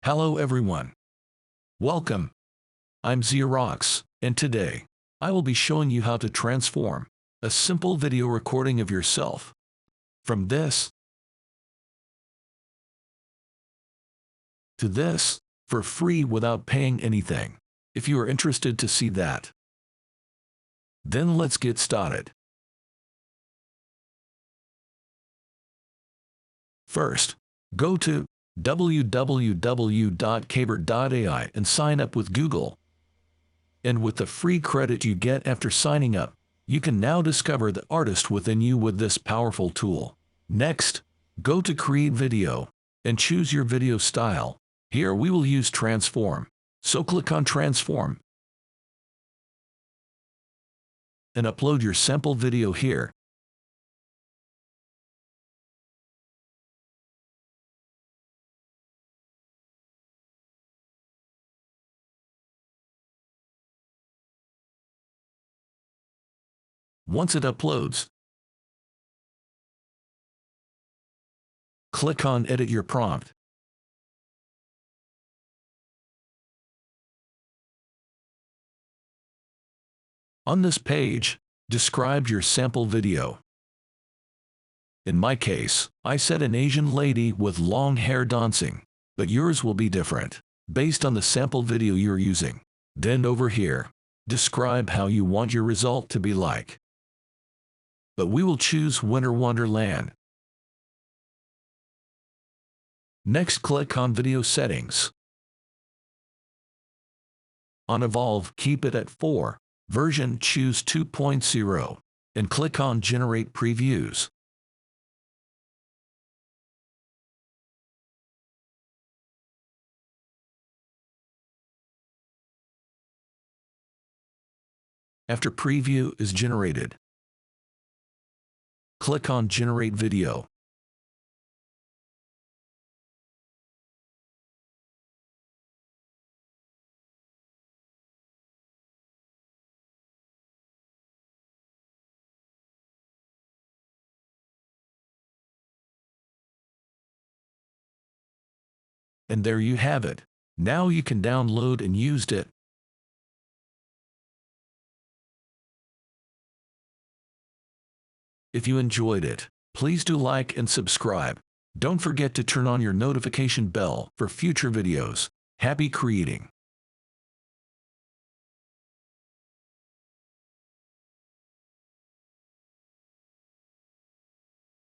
Hello everyone. Welcome. I'm Xerox, and today, I will be showing you how to transform a simple video recording of yourself from this to this for free without paying anything. If you are interested to see that, then let's get started. First, go to www.kaiber.ai and sign up with Google. And with the free credit you get after signing up, you can now discover the artist within you with this powerful tool. Next, go to Create Video and choose your video style. Here we will use Transform, so click on Transform and upload your sample video here. Once it uploads, click on Edit Your Prompt. On this page, describe your sample video. In my case, I said an Asian lady with long hair dancing, but yours will be different, based on the sample video you're using. Then over here, describe how you want your result to be like. But we will choose Winter Wonderland. Next, click on Video Settings. On Evolve, keep it at 4. Version, choose 2.0. And click on Generate Previews. After preview is generated, click on Generate Video. And there you have it. Now you can download and use it. If you enjoyed it, please do like and subscribe. Don't forget to turn on your notification bell for future videos. Happy creating!